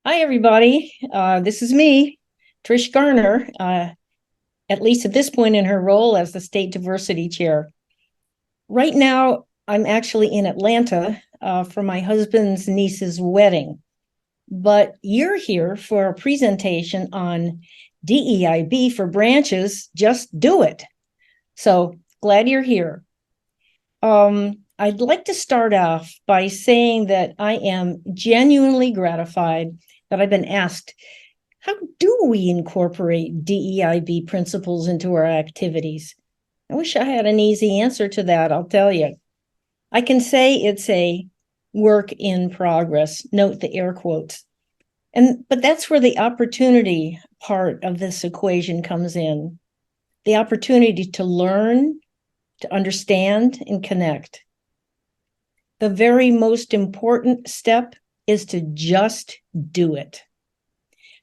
Hi, everybody. This is me, Trish Garner, at least at this point in her role as the State Diversity Chair. Right now, I'm actually in Atlanta for my husband's niece's wedding, but you're here for a presentation on DEIB for branches. Just do it. So glad you're here. I'd like to start off by saying that I am genuinely gratified that I've been asked, how do we incorporate DEIB principles into our activities? I wish I had an easy answer to that, I'll tell you. I can say it's a work in progress, note the air quotes. But that's where the opportunity part of this equation comes in. The opportunity to learn, to understand, and connect. The very most important step is to just do it.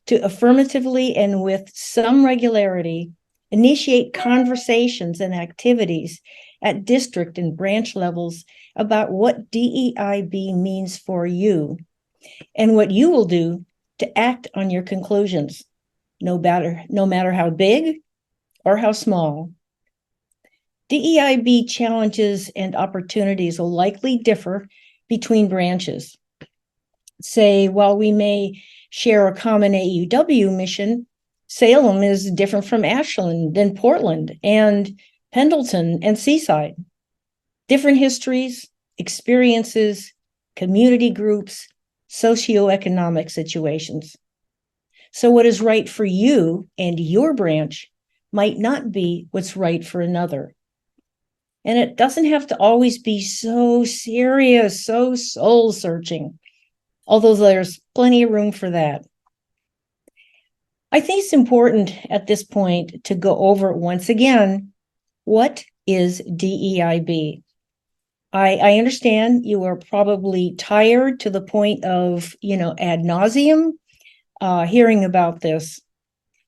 To affirmatively and with some regularity initiate conversations and activities at district and branch levels about what DEIB means for you and what you will do to act on your conclusions, no matter how big or how small. DEIB challenges and opportunities will likely differ between branches. Say, while we may share a common AAUW mission, Salem is different from Ashland and Portland and Pendleton and Seaside. Different histories, experiences, community groups, socioeconomic situations. So what is right for you and your branch might not be what's right for another. And it doesn't have to always be so serious, so soul-searching, although there's plenty of room for that. I think it's important at this point to go over once again, what is DEIB? I understand you are probably tired to the point of, ad nauseum, hearing about this.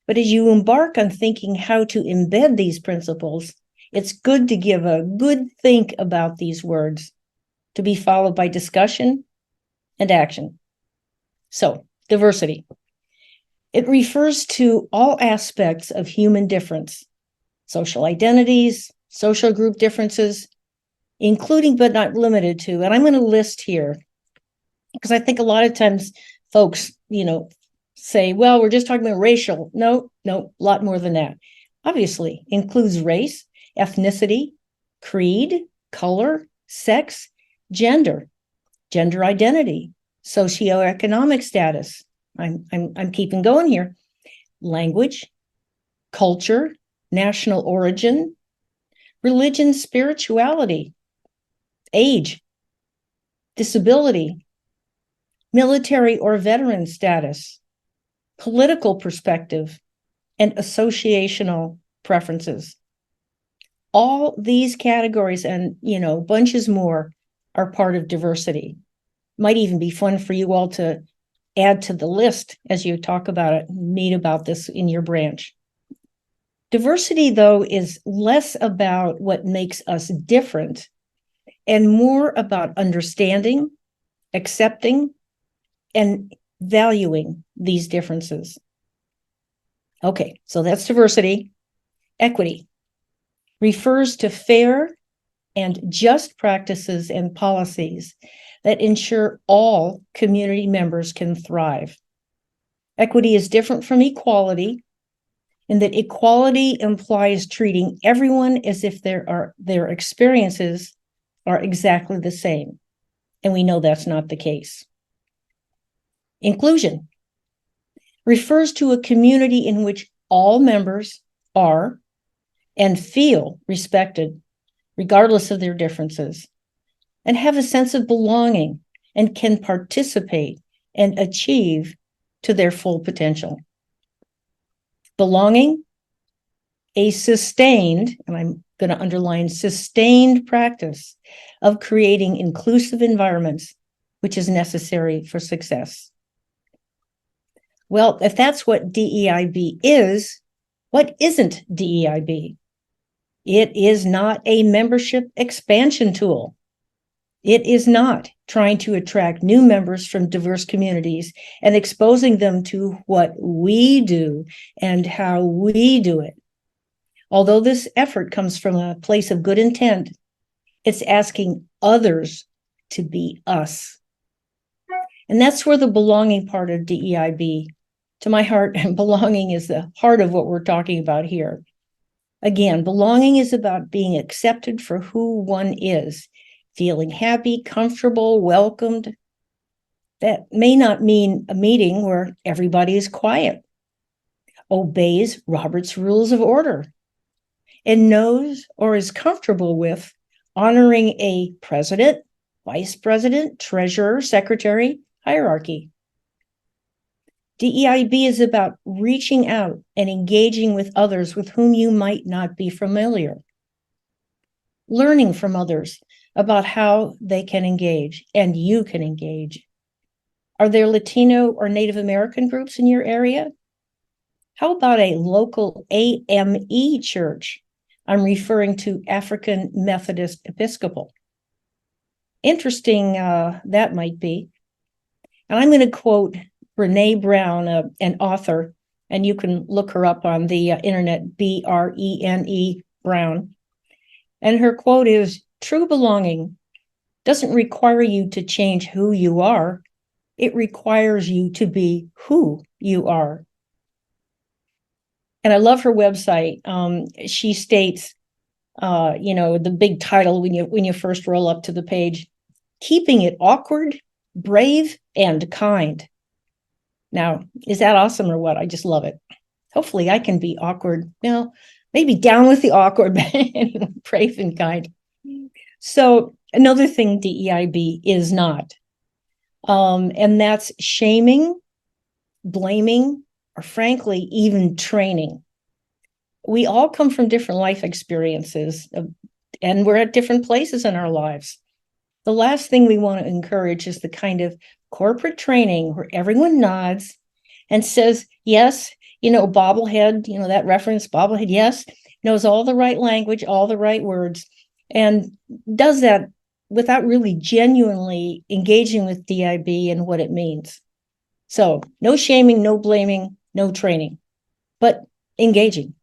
But as you embark on thinking how to embed these principles, it's good to give a good think about these words, to be followed by discussion and action. So, diversity. It refers to all aspects of human difference, social identities, social group differences, including but not limited to, and I'm going to list here, because I think a lot of times folks, say, well, we're just talking about racial. No, a lot more than that. Obviously, includes race, ethnicity, creed, color, sex, gender identity, socioeconomic status. I'm keeping going here. Language, culture, national origin, religion, spirituality, age, disability, military or veteran status, political perspective, and associational preferences. All these categories and, bunches more are part of diversity. Might even be fun for you all to add to the list as you talk about it, meet about this in your branch. Diversity, though, is less about what makes us different and more about understanding, accepting, and valuing these differences. Okay, so that's diversity. Equity refers to fair and just practices and policies that ensure all community members can thrive. Equity is different from equality in that equality implies treating everyone as if their experiences are exactly the same. And we know that's not the case. Inclusion refers to a community in which all members are and feel respected, regardless of their differences, and have a sense of belonging and can participate and achieve to their full potential. Belonging, a sustained, and I'm going to underline sustained practice of creating inclusive environments, which is necessary for success. Well, if that's what DEIB is, what isn't DEIB? It is not a membership expansion tool. It is not trying to attract new members from diverse communities and exposing them to what we do and how we do it. Although this effort comes from a place of good intent, it's asking others to be us. And that's where the belonging part of DEIB, to my heart, belonging is the heart of what we're talking about here. Again, belonging is about being accepted for who one is, feeling happy, comfortable, welcomed. That may not mean a meeting where everybody is quiet, obeys Robert's Rules of Order, and knows or is comfortable with honoring a president, vice president, treasurer, secretary hierarchy. DEIB is about reaching out and engaging with others with whom you might not be familiar, learning from others about how they can engage and you can engage. Are there Latino or Native American groups in your area? How about a local AME church? I'm referring to African Methodist Episcopal. Interesting that might be. And I'm going to quote Brene Brown, an author, and you can look her up on the internet, Brene Brown. And her quote is, "True belonging doesn't require you to change who you are. It requires you to be who you are." And I love her website. She states, the big title when you first roll up to the page, "Keeping it awkward, brave, and kind." Now, is that awesome or what? I just love it. Hopefully I can be awkward. Maybe down with the awkward, but anyway, brave and kind. So another thing DEIB is not, and that's shaming, blaming, or frankly, even training. We all come from different life experiences, and we're at different places in our lives. The last thing we want to encourage is the kind of corporate training where everyone nods and says, yes, bobblehead, that reference, bobblehead, yes, knows all the right language, all the right words, and does that without really genuinely engaging with DEIB and what it means. So no shaming, no blaming, no training, but engaging.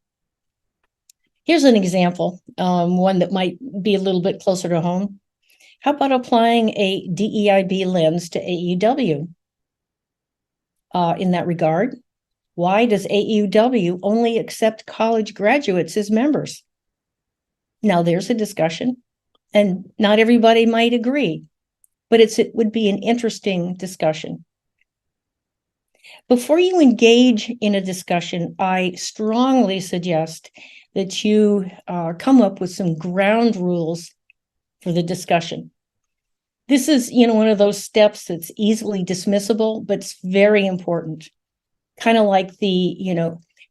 Here's an example, one that might be a little bit closer to home. How about applying a DEIB lens to AAUW? In that regard, why does AAUW only accept college graduates as members? Now, there's a discussion, and not everybody might agree, but it would be an interesting discussion. Before you engage in a discussion, I strongly suggest that you come up with some ground rules for the discussion. This is, one of those steps that's easily dismissible, but it's very important. Kind of like the,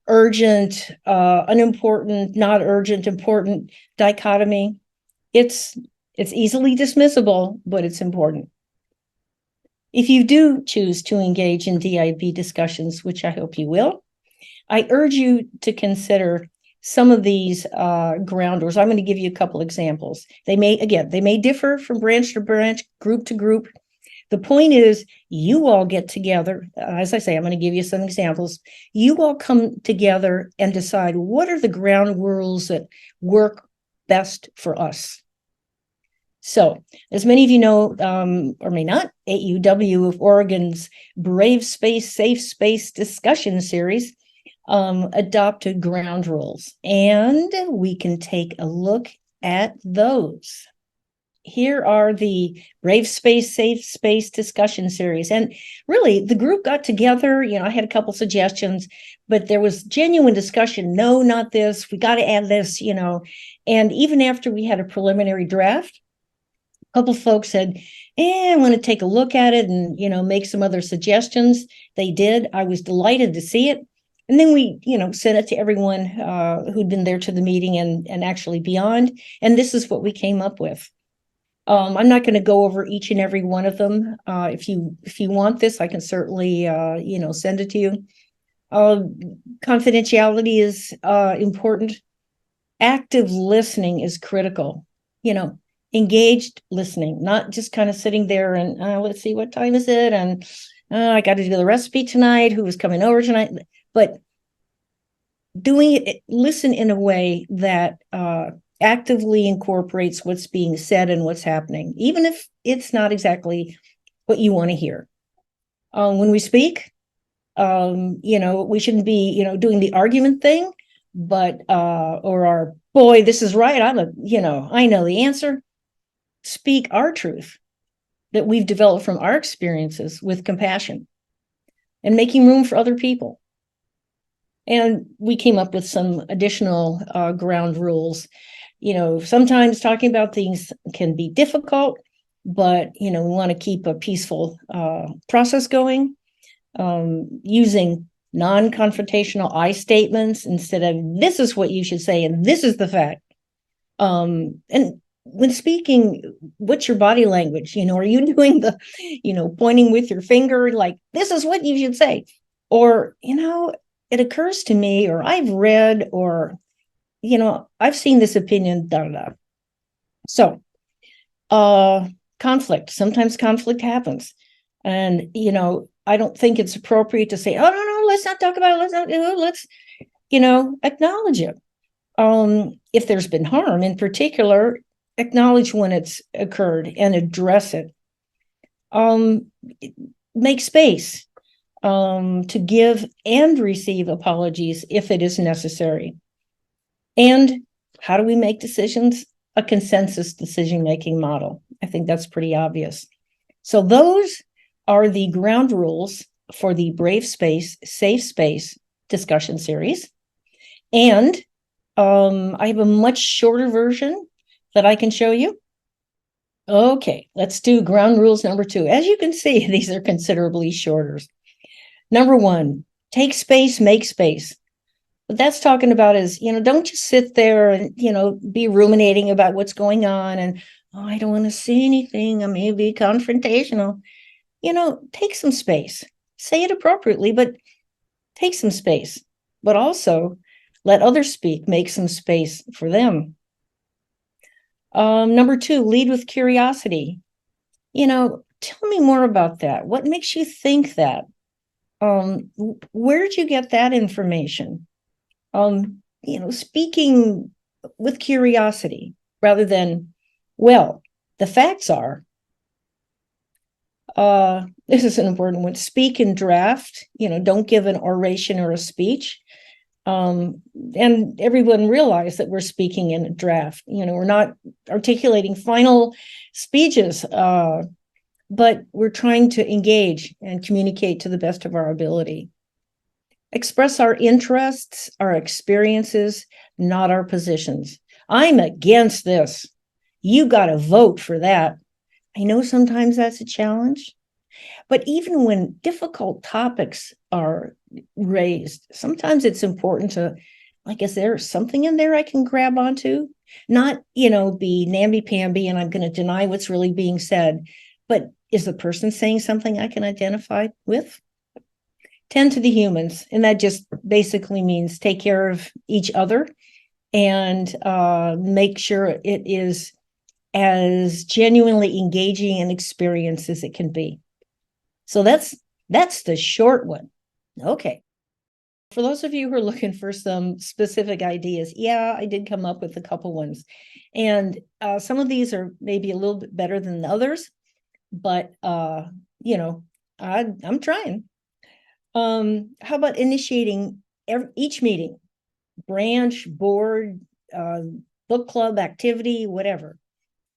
urgent, unimportant, not urgent, important dichotomy. It's easily dismissible, but it's important. If you do choose to engage in DEIB discussions, which I hope you will, I urge you to consider some of these ground rules. I'm going to give you a couple examples. They may differ from branch to branch, group to group. The point is, you all get together. As I say, I'm going to give you some examples. You all come together and decide what are the ground rules that work best for us. So, as many of you know, or may not, AAUW of Oregon's Brave Space, Safe Space discussion series adopted ground rules, and we can take a look at those. Here are the Brave Space, Safe Space discussion series. And really, the group got together. I had a couple suggestions, but there was genuine discussion. No, not this. We got to add this, And even after we had a preliminary draft, a couple folks said, I want to take a look at it and, make some other suggestions. They did. I was delighted to see it. And then we, sent it to everyone who'd been there to the meeting and actually beyond. And this is what we came up with. I'm not going to go over each and every one of them. If you want this, I can certainly, send it to you. Confidentiality is important. Active listening is critical. engaged listening, not just kind of sitting there and let's see, what time is it? And I got to do the recipe tonight. Who was coming over tonight? But doing it, listen in a way that actively incorporates what's being said and what's happening, even if it's not exactly what you want to hear. When we speak, we shouldn't be, doing the argument thing, but or our boy, this is right. I know the answer. Speak our truth that we've developed from our experiences with compassion and making room for other people. And we came up with some additional ground rules. Sometimes talking about things can be difficult, but, we want to keep a peaceful process going, using non-confrontational I statements instead of this is what you should say and this is the fact. And when speaking, what's your body language? Are you doing the, pointing with your finger, like this is what you should say? Or, it occurs to me, or I've read, or, I've seen this opinion, da, da, da. So, conflict, sometimes conflict happens. And, I don't think it's appropriate to say, oh, no, let's not talk about it. Let's acknowledge it. If there's been harm in particular, acknowledge when it's occurred and address it. Make space to give and receive apologies if it is necessary. And how do we make decisions? A consensus decision-making model. I think that's pretty obvious. So those are the ground rules for the Brave Space, Safe Space discussion series. And I have a much shorter version that I can show you. Okay, let's do ground rules number 2. As you can see, these are considerably shorter. Number 1, take space, make space. What that's talking about is, don't just sit there and, be ruminating about what's going on and, oh, I don't want to say anything. I may be confrontational. Take some space. Say it appropriately, but take some space. But also let others speak, make some space for them. Number 2, lead with curiosity. Tell me more about that. What makes you think that? Where did you get that information? Speaking with curiosity rather than, well, the facts are, this is an important one, speak in draft, don't give an oration or a speech. And everyone realize that we're speaking in a draft, we're not articulating final speeches, but we're trying to engage and communicate to the best of our ability. Express our interests, our experiences, not our positions. I'm against this. You got to vote for that. I know sometimes that's a challenge, but even when difficult topics are raised, sometimes it's important to, like, is there something in there I can grab onto? Not, be namby-pamby and I'm going to deny what's really being said, but is the person saying something I can identify with? Tend to the humans, and that just basically means take care of each other and make sure it is as genuinely engaging an experience as it can be. So that's the short one. Okay. For those of you who are looking for some specific ideas, yeah, I did come up with a couple ones. And some of these are maybe a little bit better than the others, but I'm trying. How about initiating each meeting, branch, board, book club, activity, whatever,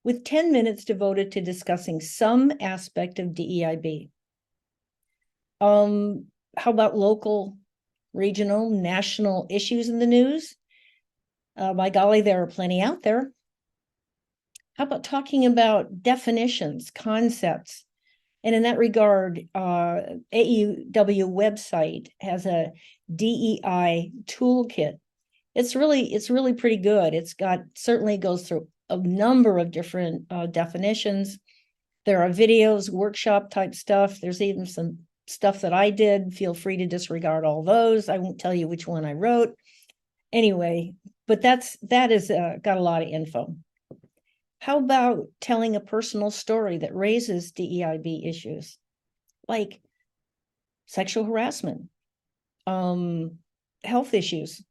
with 10 minutes devoted to discussing some aspect of DEIB. How about local, regional, national issues in the news? By golly, there are plenty out there. How about talking about definitions, concepts? And in that regard, AAUW website has a DEI toolkit. It's really pretty good. It's certainly goes through a number of different definitions. There are videos, workshop type stuff. There's even some stuff that I did. Feel free to disregard all those. I won't tell you which one I wrote. Anyway, but that is got a lot of info. How about telling a personal story that raises DEIB issues, like sexual harassment, health issues?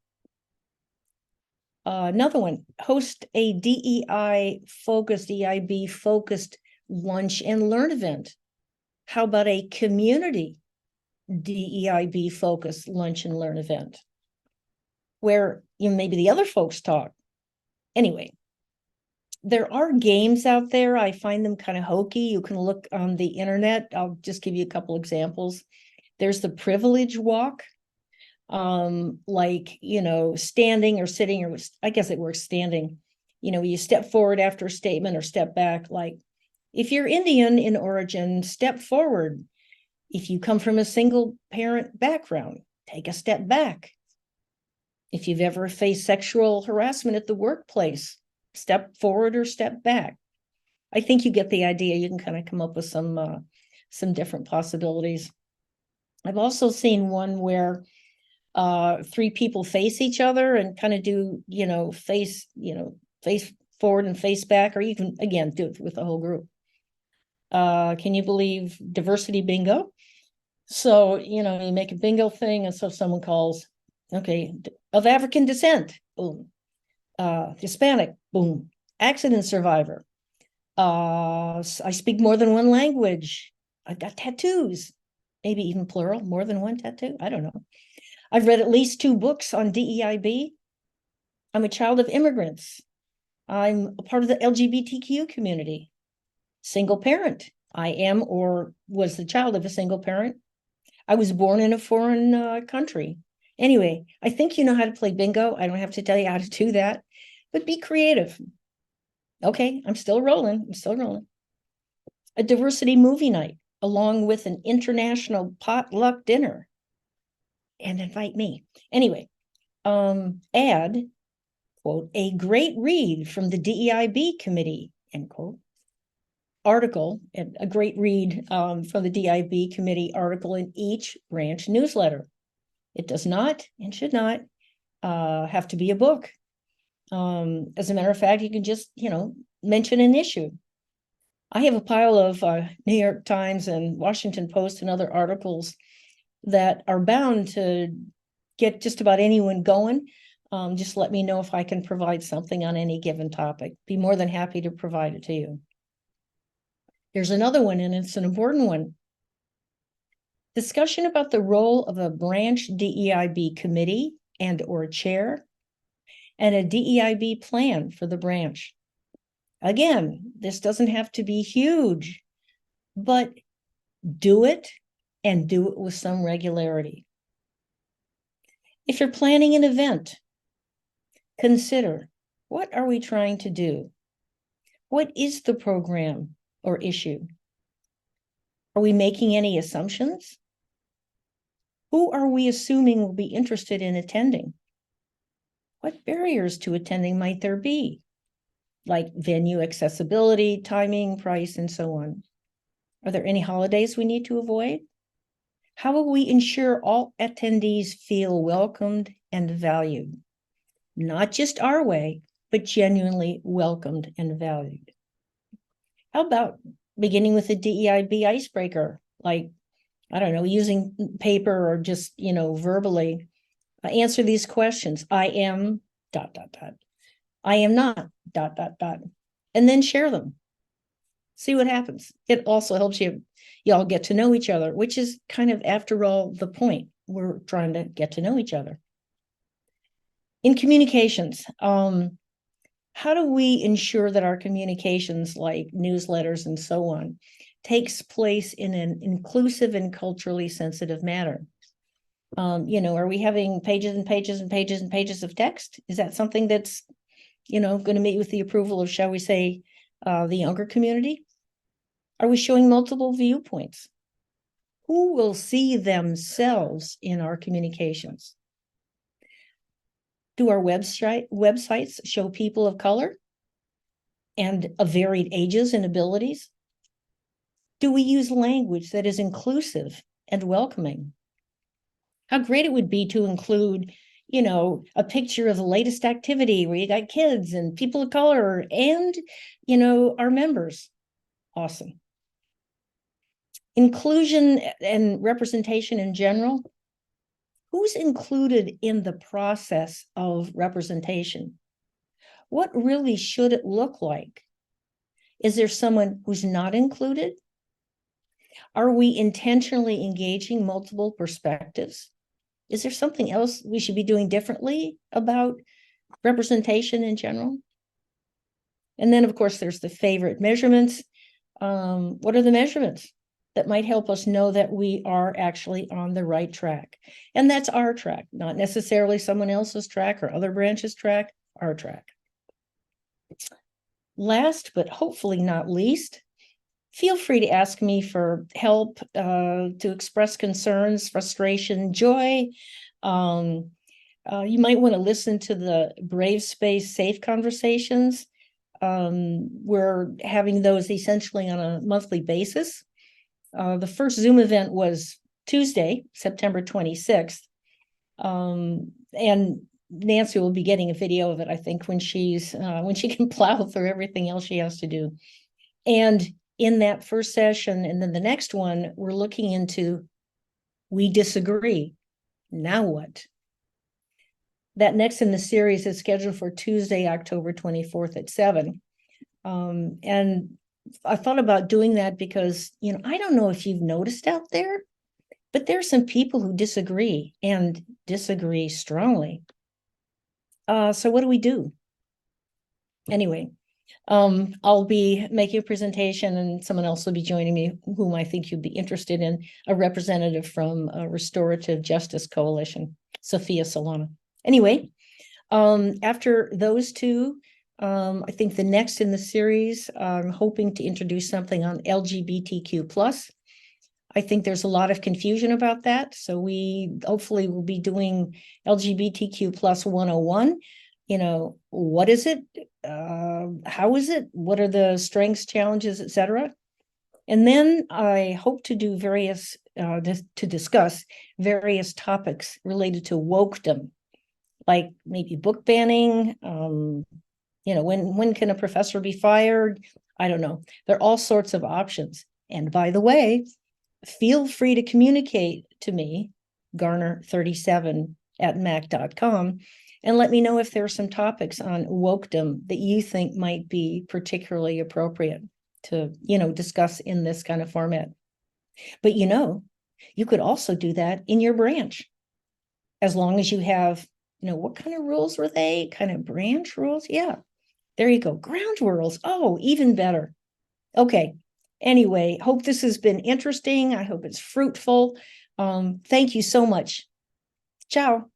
Another one, host a DEI focused, DEIB focused lunch and learn event. How about a community DEIB focused lunch and learn event where maybe the other folks talk? Anyway, there are games out there. I find them kind of hokey. You can look on the internet. I'll just give you a couple examples. There's the privilege walk, like, standing or sitting, or I guess it works standing. You step forward after a statement or step back. Like, if you're Indian in origin, step forward. If you come from a single parent background, take a step back. If you've ever faced sexual harassment at the workplace, step forward or step back. I think you get the idea. You can kind of come up with some different possibilities. I've also seen one where three people face each other and kind of do, face forward and face back, or you can, again, do it with the whole group. Can you believe diversity bingo? So, you make a bingo thing, and so someone calls, okay, of African descent, boom. Hispanic, boom. Accident survivor. I speak more than one language. I've got tattoos, maybe even plural, more than one tattoo. I don't know. I've read at least 2 books on DEIB. I'm a child of immigrants. I'm a part of the LGBTQ community. Single parent. I am or was the child of a single parent. I was born in a foreign country. Anyway, I think you know how to play bingo. I don't have to tell you how to do that, but be creative. Okay, I'm still rolling. A diversity movie night, along with an international potluck dinner. And invite me. Anyway, add, quote, a great read from the DEIB committee, end quote. Article, a great read from the DEIB committee article in each branch newsletter. It does not and should not have to be a book. As a matter of fact, you can just, mention an issue. I have a pile of New York Times and Washington Post and other articles that are bound to get just about anyone going. Just let me know if I can provide something on any given topic. Be more than happy to provide it to you. There's another one, and it's an important one. Discussion about the role of a branch DEIB committee and or chair and a DEIB plan for the branch. Again, this doesn't have to be huge, but do it and do it with some regularity. If you're planning an event, consider, what are we trying to do? What is the program or issue? Are we making any assumptions? Who are we assuming will be interested in attending? What barriers to attending might there be? Like venue accessibility, timing, price, and so on. Are there any holidays we need to avoid? How will we ensure all attendees feel welcomed and valued? Not just our way, but genuinely welcomed and valued. How about beginning with a DEIB icebreaker, like, I don't know, using paper or just, verbally answer these questions. I am ... I am not ... and then share them. See what happens. It also helps y'all get to know each other, which is kind of, after all, the point. We're trying to get to know each other. In communications, how do we ensure that our communications, like newsletters and so on, takes place in an inclusive and culturally sensitive manner? Are we having pages and pages and pages and pages of text? Is that something that's, going to meet with the approval of, shall we say, the younger community? Are we showing multiple viewpoints? Who will see themselves in our communications? Do our websites show people of color and of varied ages and abilities? Do we use language that is inclusive and welcoming? How great it would be to include, a picture of the latest activity where you got kids and people of color and, our members. Awesome. Inclusion and representation in general. Who's included in the process of representation? What really should it look like? Is there someone who's not included? Are we intentionally engaging multiple perspectives? Is there something else we should be doing differently about representation in general? And then, of course, there's the favorite measurements. What are the measurements that might help us know that we are actually on the right track? And that's our track, not necessarily someone else's track or other branches' track, our track. Last, but hopefully not least, feel free to ask me for help, to express concerns, frustration, joy. You might want to listen to the Brave Space Safe conversations. We're having those essentially on a monthly basis. The first Zoom event was Tuesday, September 26th. And Nancy will be getting a video of it, I think, when she can plow through everything else she has to do. And in that first session, and then the next one, we're looking into, we disagree. Now what? That next in the series is scheduled for Tuesday, October 24th at 7. And I thought about doing that because, I don't know if you've noticed out there, but there's some people who disagree and disagree strongly. So what do we do? Anyway, I'll be making a presentation and someone else will be joining me whom I think you'd be interested in, a representative from Restorative Justice Coalition, Sophia Solana. Anyway, after those two, I think the next in the series, I'm hoping to introduce something on LGBTQ+. I think there's a lot of confusion about that. So we hopefully will be doing LGBTQ+ 101. What is it? How is it? What are the strengths, challenges, etc.? And then I hope to do to discuss various topics related to wokedom, like maybe book banning. When can a professor be fired? I don't know. There are all sorts of options. And by the way, feel free to communicate to me, garner37@mac.com, and let me know if there are some topics on wokedom that you think might be particularly appropriate to, discuss in this kind of format. But, you could also do that in your branch, as long as you have, what kind of rules were they? Kind of branch rules? Yeah, there you go. Ground rules. Oh, even better. Okay. Anyway, hope this has been interesting. I hope it's fruitful. Thank you so much. Ciao.